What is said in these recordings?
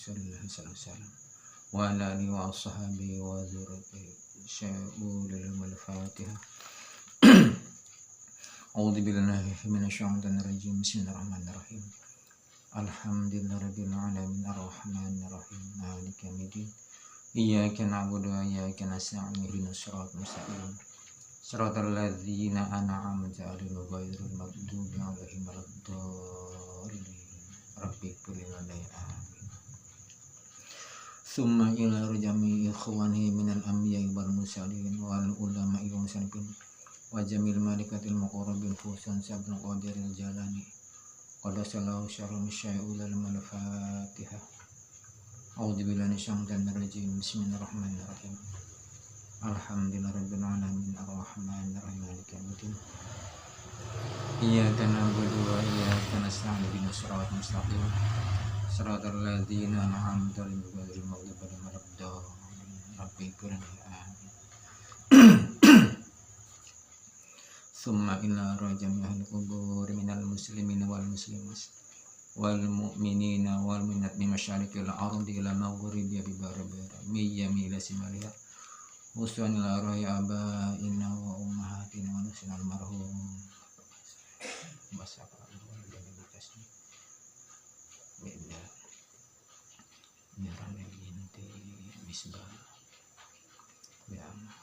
Rasulullah sallallahu alaihi wasallam wa ala alihi wa ashabihi wa dzurriyyatihi sya'ulil al-Fatihah. A'udzu billahi minasyaitonir rajim. Bismillahirrahmanirrahim. Alhamdulillahirabbil alamin arrahmanir rahim maliki yaumiddin. Iyyaka na'budu wa iyyaka nasta'in ihdinas siratal mustaqim. Siratal ladzina an'amta 'alaihim ghairil maghdubi 'alaihim waladdallin. Rabbighfir li amin. Summa ila rujami ikhwani minal anbiya'i wal mursalin wal ulama'i wal muslimin wa jamil malikatil muqarrabin khususan sabna qadiril jalani qadasallahu syarrul syai'ul al-Fatihah. A'udzu billahi minasyaitonir rajim. Bismillahirrahmanirrahim. Alhamdulillahirabbil alamin arrahmanir rahim maliki yaumiddin. Iyyaka na'budu wa iyyaka nasta'in ihdinas siratal mustaqim. Siratal ladzina an'amta 'alaihim ghairil maghdubi 'alaihim waladdallin. Rabbighfir li amin. Summa ila rajamil qubur minal muslimin wal muslimat wal mu'minina wal mu'minat min masyariqil ardi ila maghribiha bi barabara miyami ila simaliha usulan ila rohi abaina wa ummahatina wa nusinal marhum basaka dan dikasih beda nyarane binti misbah biama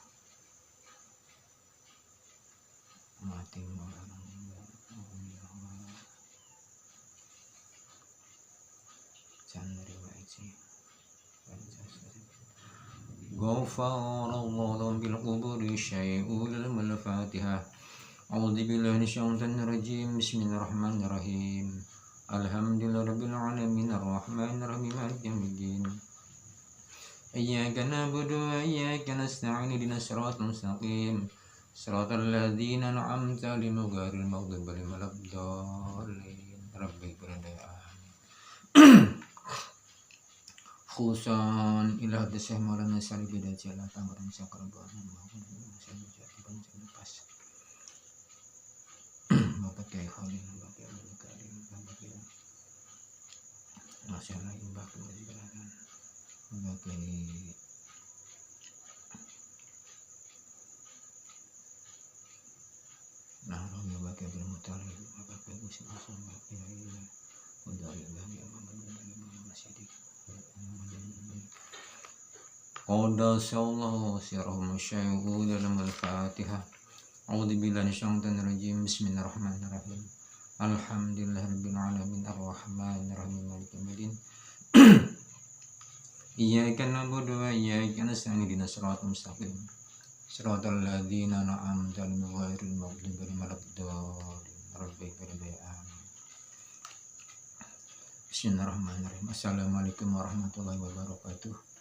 mati orang Ghafarallahu bil quburi syai'ul al-Fatihah. A'udzu billahi minasyaitonir rajim. Bismillahirrahmanirrahim. Alhamdulillahirabbil alamin arrahmanir rahim maliki yaumiddin. Iyyaka na'budu wa iyyaka nasta'in ihdinas siratal mustaqim. Siratal ladzina an'amta 'alaihim ghairil maghdubi 'alaihim waladdallin. Rabbighfir li khususan ila hadis Maulana Syarif Bidajah tanggaran sakar buana maupun saya jadi banyak pas Bapak Kiai Khalil Bapak Abdul Karim Bapak Kiai masalah imbak menjadikan Bapak Kiai Romi Bapak Kiai Abdul Muttalib Bapak Kiai Gusim Asam Bapak Kiai Udari Bani Muhammad Masyidik Qadasallahu sirrahum syai'ul al-Fatihah. A'udzu billahi minasyaitonir rajim. Bismillahirrahmanirrahim. Alhamdulillahirabbil alamin arrahmanir rahim maliki yaumiddin. Iyyaka na'budu wa iyyaka nasta'in ihdinas siratal mustaqim. Siratal ladzina an'amta 'alaihim ghairil maghdubi 'alaihim waladdallin. Rabbighfir li amin. Bismillahirrahmanirrahim. Assalamualaikum warahmatullahi wabarakatuh.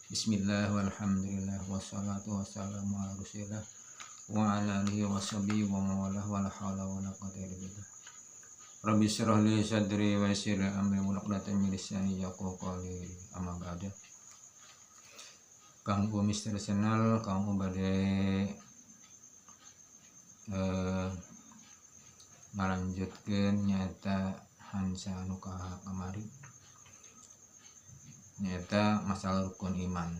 Bismillah walhamdulillah wassalatu wassalamu ala rasulillah wa ala alihi wa sahbihi wa mawalah wa la hawla wa la quwwata illa billah. Rabbi shrah li sadri wa yassir li amri wa hlul min lisani yafqahu qawli. Amma ba'du. Kanggo Mister Senal kanggo bade ngalanjutkeun nyata hansa anu kamari nyata masalah rukun iman.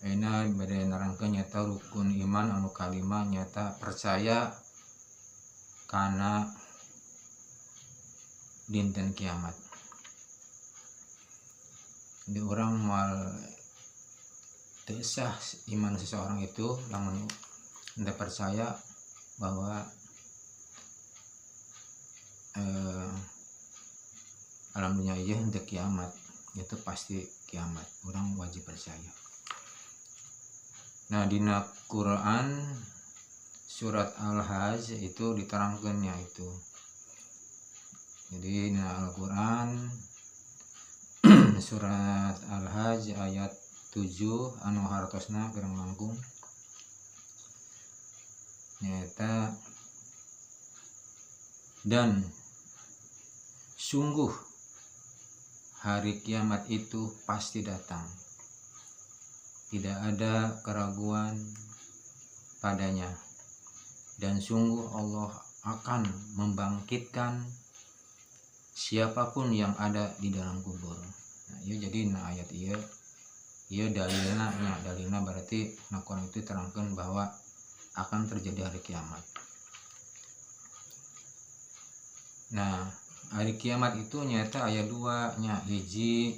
Aina bade nerangkeun nyata rukun iman anu kalima nyata percaya kana dinten kiamat. Jadi orang mal teu sah iman seseorang itu lamun tidak percaya bahwa alam dunia ieu henteu kiamat. Itu pasti kiamat, orang wajib percaya. Nah dina Quran surat Al-Hajj itu diterangkannya itu. Jadi dina Al-Quran surat Al-Hajj ayat 7 anu hartosna kurang langkung nyata dan sungguh hari kiamat itu pasti datang. Tidak ada keraguan padanya. Dan sungguh Allah akan membangkitkan siapapun yang ada di dalam kubur. ieu jadi ayat ieu dalilna berarti Quran itu terangkan bahwa akan terjadi hari kiamat. Nah, hari kiamat itu nyata aya 2 nya, hiji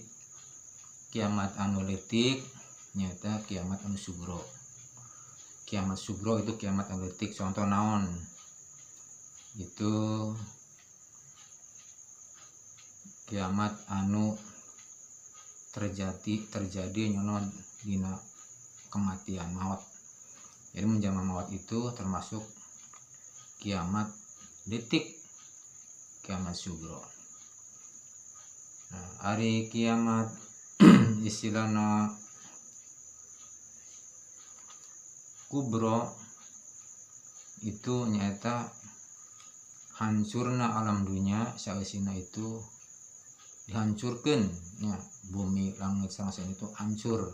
kiamat anu leutik, nyata kiamat anu sugro. Kiamat sugro itu kiamat anu leutik, contoh naon? Itu kiamat anu terjadi nyono dina kematian maut. Jadi menjama maut itu termasuk kiamat detik, kiamat sugro. Nah, hari kiamat istilahna kubro itu nyata hancurna alam dunia saeusina itu dihancurkan ya, bumi langit sareng itu hancur.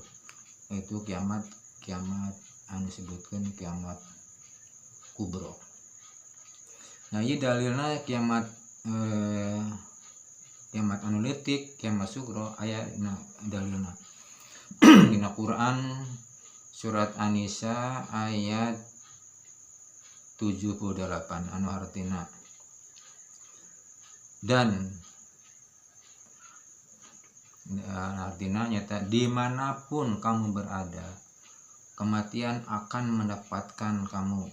Itu kiamat anu disebutkan kiamat kubro. Nah, ieu dalilna kiamat anu leutik, kiamat sugro aya dalilna dina Quran surat An-Nisa ayat 78 anu artina dan artinya nyata dimanapun kamu berada kematian akan mendapatkan kamu,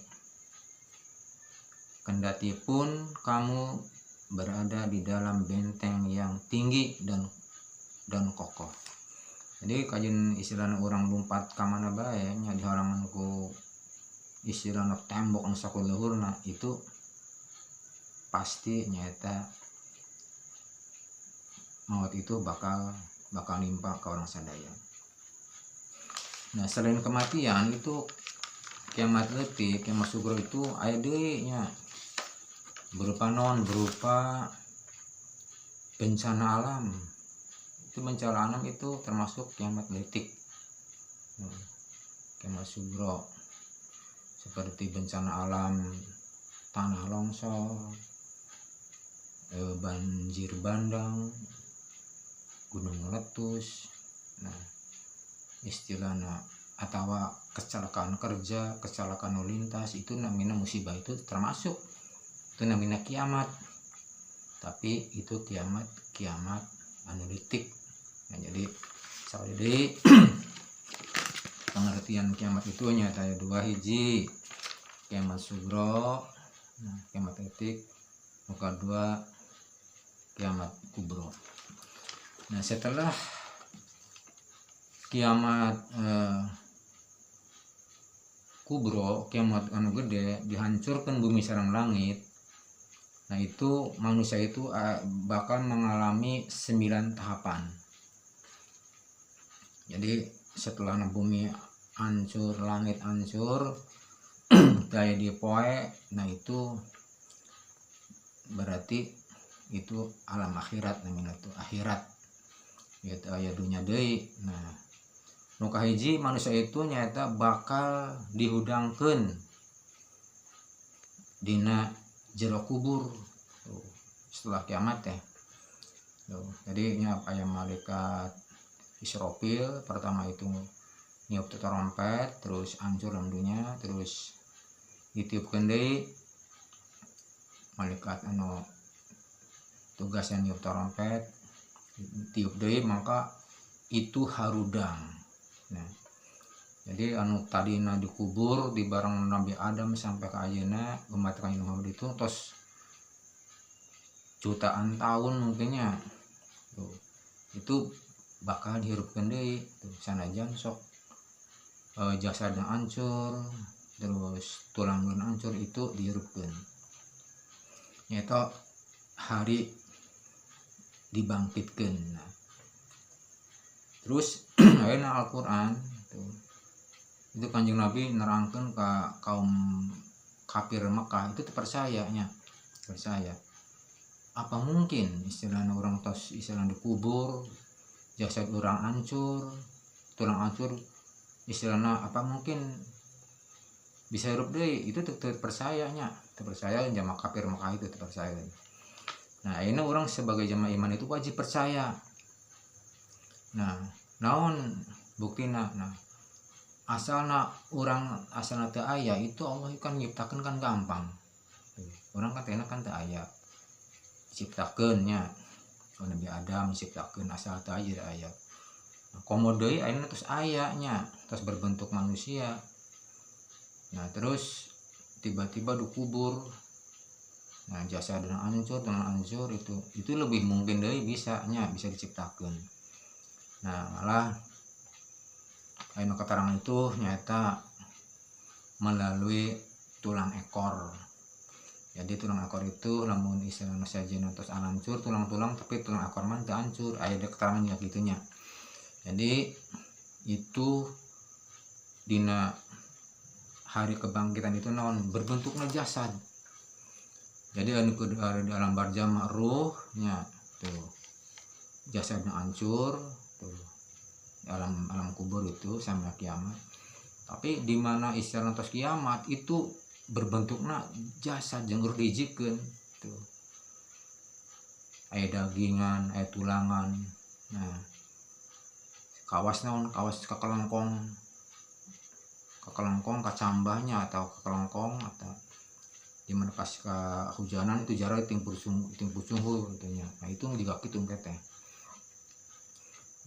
kendati pun kamu berada di dalam benteng yang tinggi dan kokoh. Jadi kajian istilahnya orang lompat ka mana bae nya dihalangan ku istilahnya tembok anu sakuleurna itu pasti nyata maut itu bakal nimpa ke orang sadaya. Nah, selain kematian itu kiamat leutik, kiamat sugro itu aya deui nya berupa bencana alam. Itu bencana alam itu termasuk kiamat leutik. Kiamat sugro seperti bencana alam tanah longsor, banjir bandang, gunung meletus. Nah, istilahnya atau kecelakaan kerja, kecelakaan lalu lintas itu namanya musibah, itu termasuk itu namanya kiamat. Tapi itu kiamat anu leutik. Nah, jadi pengertian kiamat itu nyata ada 2, hiji kiamat sugro, kiamat leutik, muka 2 kiamat kubro. Nah, setelah kiamat kubro, kiamat anu gede, dihancurkan bumi sareng langit. Nah, itu manusia itu bakal mengalami 9 tahapan. Jadi setelah bumi hancur, langit hancur, daya di poe, nah itu berarti itu alam akhirat, namanya itu akhirat. Gitu aya dunya deui. Nah, nu kahiji manusia itu nyata bakal dihudangkeun dina jero kubur setelah kiamat teh. Jadi nya aya malaikat Israfil, pertama itu niup trompet, terus hancur dalam dunia, terus ditiupkeun deui malaikat anu tugasnya niup trompet, tiup deui maka itu harudang. Nah, jadi anu tadina dikubur di bareng Nabi Adam sampai ke ayeuna umat Kanjeng Muhammad itu tos jutaan tahun mungkinnya. Itu bakal dihirupkeun deui sanajan sok jasadna hancur, terus tulangna hancur, itu dihirupkeun. Nyata hari dibangkitkeun. Nah, terus ayeuna Al-Qur'an itu Kanjeng Nabi nerangkeun ka kaum kafir Mekah itu percaya. Apa mungkin istilahnya orang tos istilahnya dikubur, jasad orang hancur, tulang hancur, istilahnya apa mungkin bisa hirup deui? Itu terpercaya jamaah kafir Mekah itu terpercaya. Nah, ini orang sebagai jamaah iman itu wajib percaya. Nah naon buktina, nah asalna teu aya itu Allah kan nyiptakeun kan gampang. Orang kan enak kan teu aya ciptakeun nya, Nabi Adam ciptakeun asal teu aya. Komo deui ayeuna terus aya nya, terus berbentuk manusia. Nah terus tiba-tiba dikubur. Nah jasadna hancur itu lebih mungkin deui bisa diciptakeun. Nah malah ayeuna keterangan itu nyata melalui tulang ekor. Jadi tulang ekor itu lamun istilahna sajeuna tos hancur tulang-tulang, tapi tulang ekor mah teu hancur. Aya keterangan nya gitunya. Jadi itu dina hari kebangkitan itu naon berbentukna jasad. Jadi anu di alam barzah ruhnya tuh jasadnya hancur tuh alam kubur itu sampai kiamat. Tapi di mana istilah tos kiamat itu berbentuknya jasad jeung ruh dijikeun tuh. Aya dagingan, aya tulangan. Nah, kawas kekelengkong kacambahnya atau kekelengkong atau di mana pas kehujanan itu jarak timpur sungguh katanya. Nah itu juga kitu teh.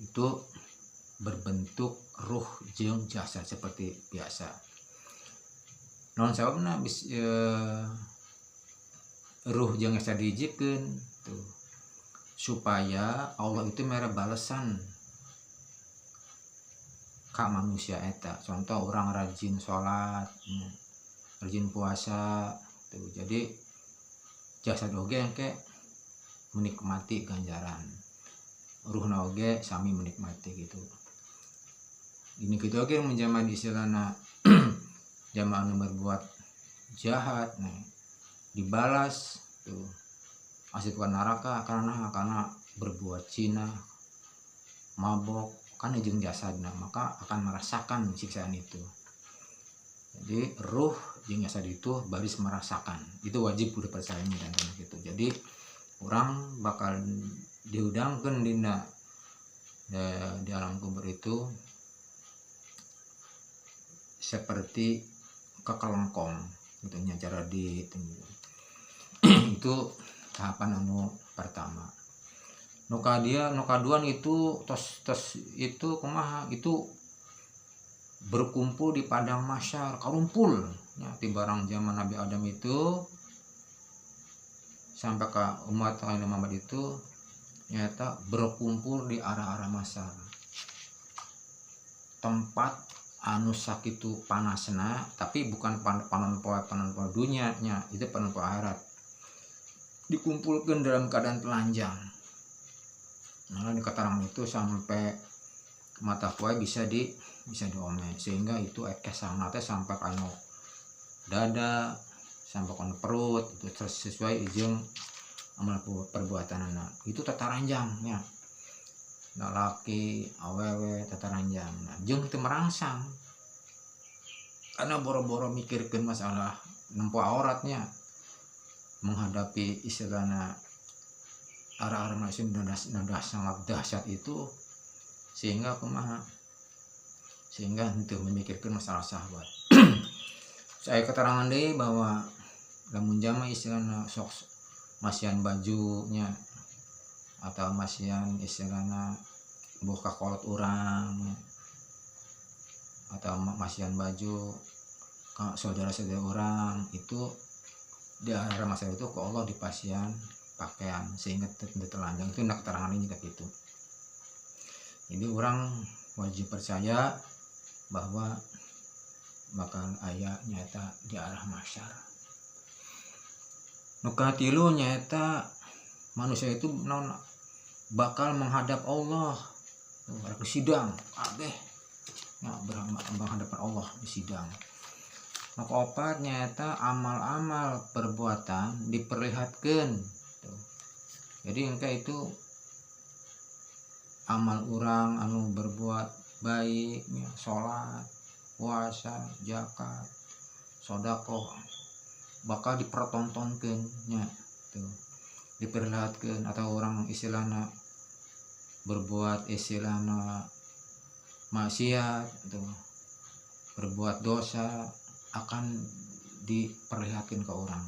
Itu berbentuk ruh jeung jasad seperti biasa. Non sababna ruh jeung jasad dijikeun tuh supaya Allah itu mere balesan ka manusia eta. Contoh orang rajin sholat, rajin puasa tuh. Jadi jasad oge engke menikmati ganjaran, ruhna oge sami menikmati gitu. Ini gitu oge menjama di istilahna jamaah anu berbuat jahat nah dibalas tuh masuk ke neraka karena berbuat zina, mabok kan jeung jasadna, maka akan merasakan siksaan itu. Jadi ruh jeung jasad itu baris merasakan, itu wajib udah percayanya dan gitu. Jadi orang bakal diudangkeun di alam kubur itu seperti kekelengkong gitu nya cara di itu tahapan anu pertama. Nuka duan itu tos itu kumaha itu berkumpul di padang mahsyar karumpul ya, di barang zaman Nabi Adam itu sampai ke umat Nabi Muhammad itu nyata berkumpul di arah-arah mahsyar, tempat anu sakitu panasna, tapi bukan panon poe dunia nya, itu panon poe akhirat, dikumpulkan dalam keadaan telanjang. Nah di keterangan itu sampai mata poe bisa diome, sehingga itu kesangatnya sampai kanu dada sampai kanu perut itu sesuai jeung amal perbuatan anak itu tataranjang ya. Nah, laki awewe tataranjang nah, jeung itu merangsang karena boro-boro mikirkan masalah nempo auratnya menghadapi istilahnya arah-arah manusia sangat dahsyat itu sehingga untuk memikirkan masalah syahwat. Saya keterangan deh bahwa lamun jama istilahnya sok masian bajunya atau masian istilahnya buka kolot orang atau masian baju ke saudara-saudara orang itu di arah masa itu ke Allah dipasian pakaian sehingga telanjang itu nak keterangan ini gitu. Jadi orang wajib percaya bahwa bakal aya nyata di arah mahsyar. Nukatilu nyata manusia itu bakal menghadap Allah di sidang kabeh ya, menghadap Allah di sidang. Maka opat nyata amal-amal perbuatan diperlihatkan. Jadi engke itu amal orang anu berbuat baik ya, sholat, puasa, zakat, sedekah bakal dipertontonkan nya tuh, diperlihatkan. Atau orang istilahnya berbuat istilahna maksiat tuh, berbuat dosa akan diperlihatkan ke orang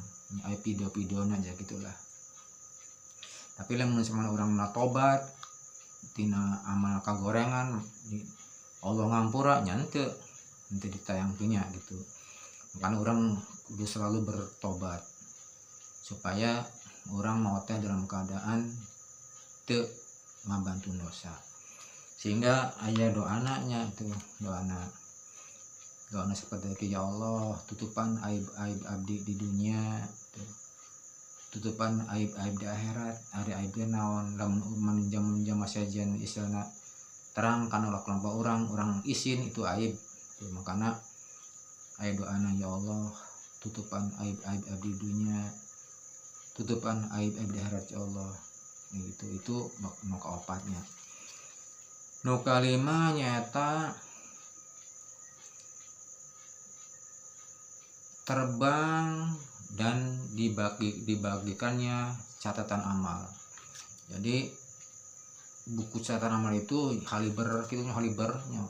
video-video aja gitulah. Tapi lamun sama orang tobat tina amal kagorengan Allah ngampura nyante nanti ditayangkeunnya gitu. Makanya orang kudu selalu bertobat supaya orang mau teh dalam keadaan teu ngabantu dosa. Sehingga aya doana tuh, doana seperti ya Allah tutupan aib abdi di dunia tuh, tutupan aib di akhirat, hari aibnya naon lamun jam sajian istilahna terang kana ulah kelompok orang isin itu aib tuh. Makanya aya doana ya Allah tutupan aib abdi di dunia, tutupan aib di akhirat ya Allah gitu. Itu nu kaopatnya. Nu kalima nyata terbang dan dibagikannya catatan amal. Jadi buku catatan amal itu haliber gitu, halibernya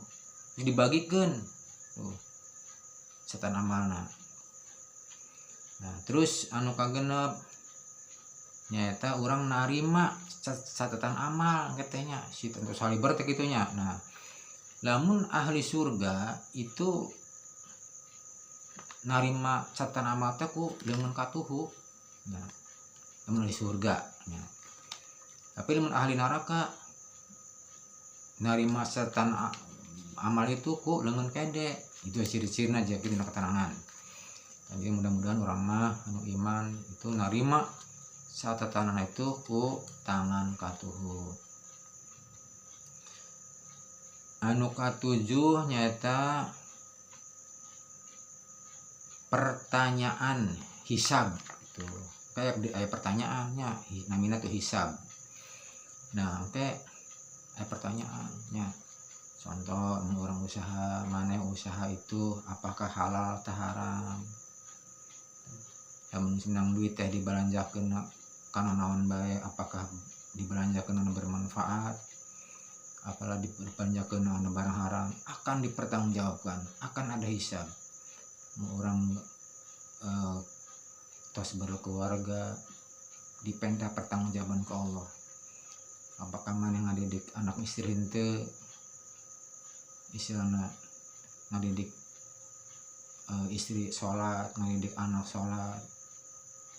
dibagikan tuh catatan amalna. Nah terus anu kagenep nyata orang narima catatan amal katanya si tentu haliber teh gitunya. Nah lamun ahli surga itu narima catatan amal teh ku leungeun katuhu. Nah lamun ahli surga ya. Tapi lamun ahli neraka narima catatan amal itu ku leungeun kede. Itu ciri-cirina aja gitu keterangan. Jadi mudah-mudahan orang mah anu iman itu narima catatan itu ku tangan katuhu. Anu katujuh nyata pertanyaan hisab itu kayak di ayat pertanyaannya namina tuh hisab. Nah kayak ayat pertanyaannya contoh orang usaha mana usaha itu apakah halal atau haram, yang senang duit teh dibelanjakeun kana naon bae, apakah dibelanjakeun anu bermanfaat, apalah dibelanjakeun anu barang haram, akan dipertanggungjawabkan, akan ada hisab. Orang tos berkeluarga dipenta pertanggungjawaban ke Allah. Apakah mana yang ngadidik anak istri henteu istilahna ngadidik istri sholat, ngadidik anak sholat,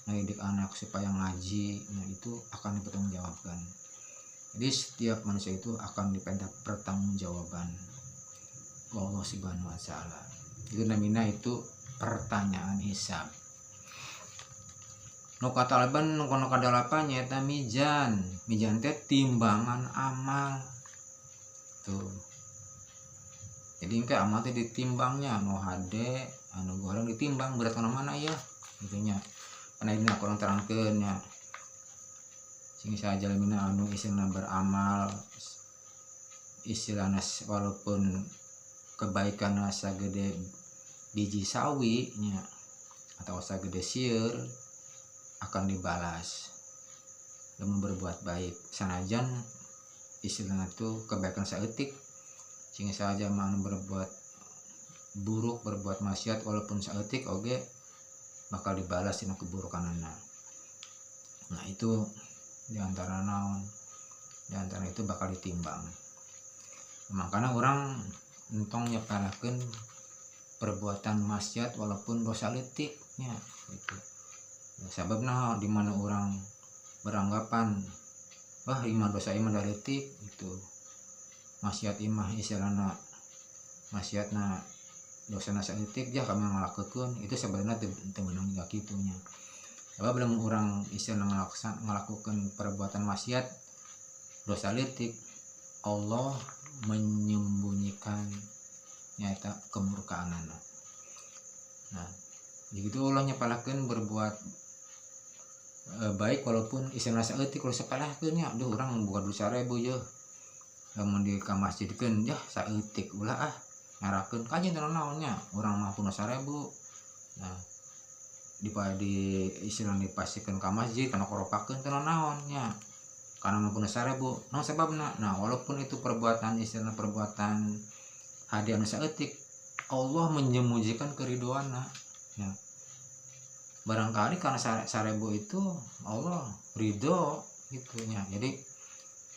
ngadidik anak supaya ngaji. Nah itu akan dipertanggungjawabkan. Jadi setiap manusia itu akan dipenta pertanggungjawaban Allah Subhanahu wa Ta'ala. Itu namanya itu pertanyaan hisab. Nu katalaban nu kono kadalapan nyaeta mizan. Mizan teh timbangan amal. Tuh. Jadi engke amal teh ditimbangnya anu hade, anu goreng ditimbang berat mana ya gitunya. Karena ini aku orang terangkeun nya. Sing saja lemina anu istilahna beramal istilahna walaupun kebaikan sagede biji sawi nya atau sagede sieun akan dibalas dengan berbuat baik sanajan istilahnya itu kebaikan saeutik. Sehingga saja mana berbuat buruk, berbuat maksiat walaupun saeutik oge bakal dibalas dina keburukanana. Nah itu diantara naon, diantara itu bakal ditimbang. Makanya orang entong nyepelekeun perbuatan maksiat walaupun dosa leutiknya gitu. Ya, sababna di mana orang beranggapan wah iman dosa iman dari leutik itu. Maksiat imah istilahna maksiatna dosana saeutik jah kami ngalakukeun itu sebenarnya teu meunang juga kitunya. Sebab belum orang istilahna ngalakukeun perbuatan maksiat dosa leutik Allah menyembunyikan nyata kemurkaanana. Nah, begitu Allah nyepalakeun berbuat baik walaupun istilahna saeutik kalau sepalakeun nya aduh urang buka 2.000 yeuh. Lamun di ka masjidkeun yah saeutik ulah ngarakeun kajen naonnya urang mah 1.000. Nah di istilah dipasikeun ka masjid kana koropakeun teu naonnya karena mampu 1000 nah sebabna. Nah walaupun itu perbuatan istilah perbuatan hadiah anu saeutik, Allah menyembunyikan keridoanna ya. Barangkali karena 1000 itu Allah ridho gitunya. Jadi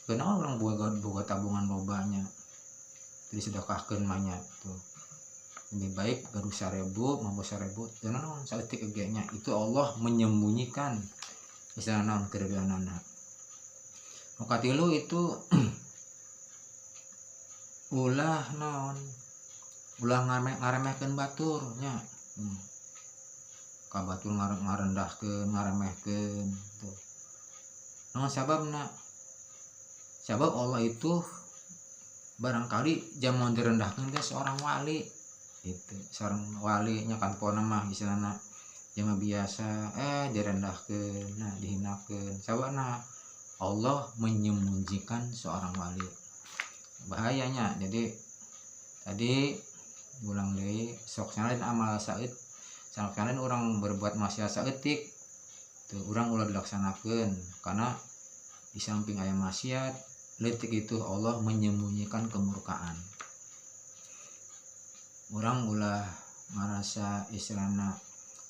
kenapa orang boga tabungan lobanya jadi sedekahkeun mah nya tuh. Lebih baik gaduh 1000 mampu 1000 dan naon saeutik egenya itu Allah menyembunyikan misalnya naon keridoanana. Nu katilu itu ulah naon ulah ngaremehkeun batur nya. Ka batur ngarendahkeun ngaremehkeun tuh. Naon sababna? Sabab Allah itu barangkali jamun direndahkeun teh seorang wali gitu. Seorang wali nya kan pona mah istilahna jama biasa direndahkeun nah dihinakeun. Sababna Allah menyembunyikan seorang wali. Bahayanya. Jadi tadi ulang deui sok sanajan amal saeutik sanajan orang berbuat maksiat saeutik tuh urang ulah dilaksanakeun karena di samping aya maksiat leutik itu Allah menyembunyikan kemurkaan. Urang ulah ngarasa istilahna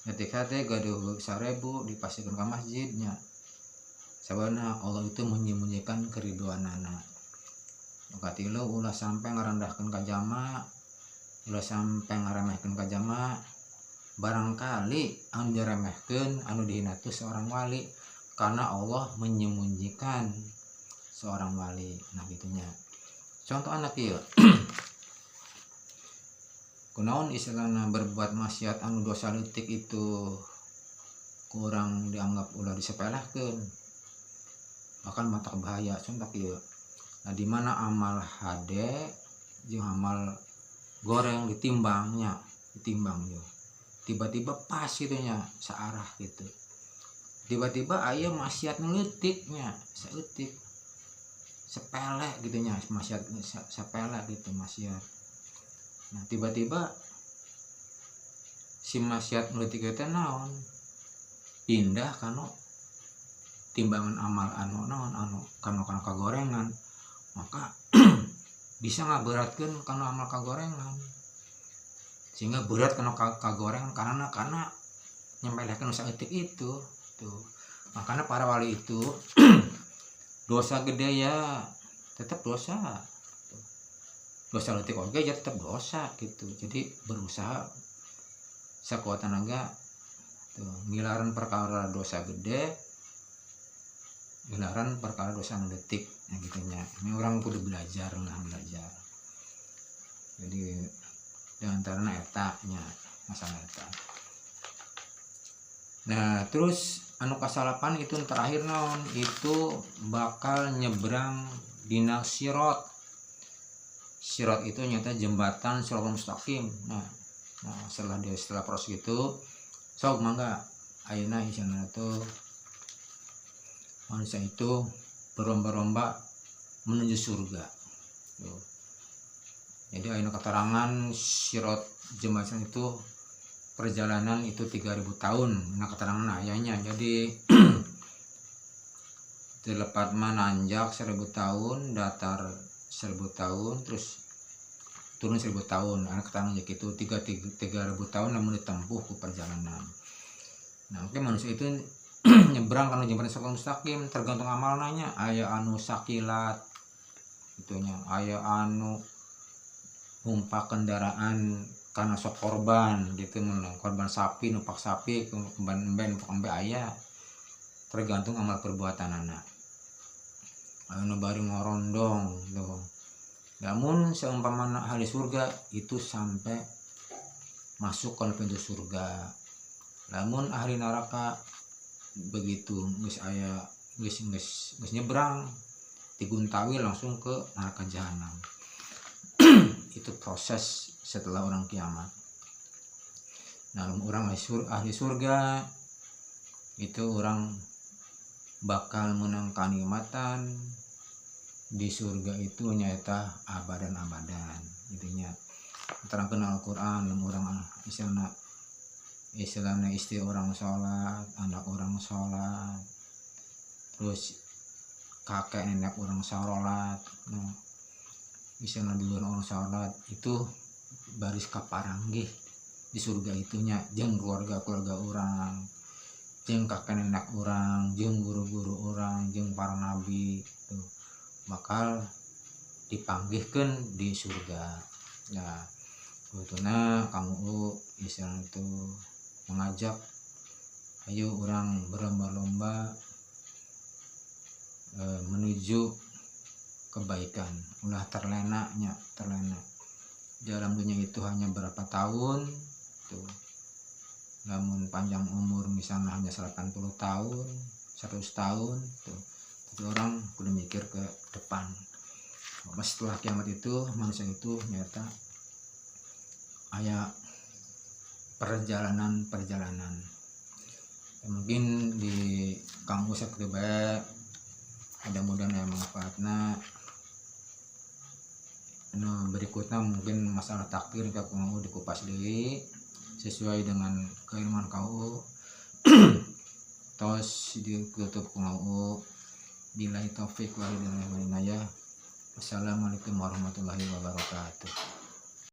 ketika teh gaduh 1000 dipasikeun ka masjidnya. Sababna Allah itu menyembunyikan keridoanana. Katilu ulah sampai ngarendahkeun ka jama, ulah sampai ngaremehkeun ka jama. Barangkali anu diremehkeun anu dihina itu seorang wali karena Allah menyembunyikan seorang wali. Nah gitunya. Contoh anak ieu. Kunaon istilahna berbuat maksiat anu dosa leutik itu kurang dianggap ulah disepelekeun. Bahkan matak bahaya contoh ieu. Nah di mana amal hade jeung amal goreng ditimbangnya, ditimbang yo. Tiba-tiba pas gitunya searah gitu. Tiba-tiba aya maksiat leutiknya saeutik. Sepele gitunya maksiat sepele gitu maksiat. Nah tiba-tiba si maksiat leutik teh naon? Pindah kana timbangan amal anu naon anu kana kagorengan. Maka bisa ngaberatkeun kana amal kagorengan. Sehingga berat kana kagorengan karena nyempelehkeun saeutik itu tuh. Makanya para wali itu dosa gede ya tetap dosa. Dosa leutik oge ya tetap dosa gitu. Jadi berusaha sakuat tenaga tuh ngilaran perkara dosa gede, ngilaran perkara dosa leutik nah gitunya. Ini orang kudu belajar lah belajar. Jadi diantaranya etanya masalah eta. Nah terus anu kasalapan itu terakhir naon itu bakal nyebrang dina sirat. Sirat itu nyata jembatan siratal mustaqim. Nah setelah proses itu sok mangga ayeuna isana tuh manusia itu berlomba-lomba menuju surga. Tuh. Jadi ayeuna keterangan sirat jembatan itu perjalanan itu 3000 tahun. Nah keterangan ayahnya. Jadi telepat nanjak 1000 tahun, datar 1000 tahun, terus turun 1000 tahun. Nah keterangan gitu 3000 tahun namun ditempuh ke perjalanan. Nah oke manusia itu nyebrang karena jembatan siratal mustaqim tergantung amalnya. Aya anu sakilat itunya, aya anu numpak kendaraan karena sok korban gitu, korban sapi numpak sapi, korban embe numpak embe aya. Tergantung amal perbuatan anak. Anu bari ngorondong tuh. Namun seumpama ahli surga itu sampai masuk ke pintu surga. Namun ahli neraka begitu geus aya geus nyebrang diguntawi langsung ke neraka jahanam. Itu proses setelah orang kiamat. Nah orang ahli surga itu orang bakal menang kenikmatan di surga itu nyata abadan intinya terangkan Al-Quran. Orang istilahnya istri orang sholat, anak orang sholat, terus kakek nenek orang sarolat misalnya dulu orang sarolat itu baris kaparanggih di surga itunya jeung keluarga orang jeung kakek nenek orang jeung guru-guru orang jeung para nabi tuh bakal dipanggihkan di surga. Ya betulnya kamu misalnya itu mengajak ayo orang berlomba-lomba menuju kebaikan, ulah terlena dalam dunia itu hanya berapa tahun tuh, namun panjang umur misalnya hanya 80 tahun 100 tahun tuh, jadi orang kudu mikir ke depan. Setelah kiamat itu manusia itu nyata aya perjalanan mungkin di kampus kedua ada mudahan yang manfaatna. Berikutnya mungkin masalah takdir kau dikupas deui sesuai dengan keilmuan kau tos ditutup kau billahi taufik wal hidayah. Assalamualaikum warahmatullahi wabarakatuh.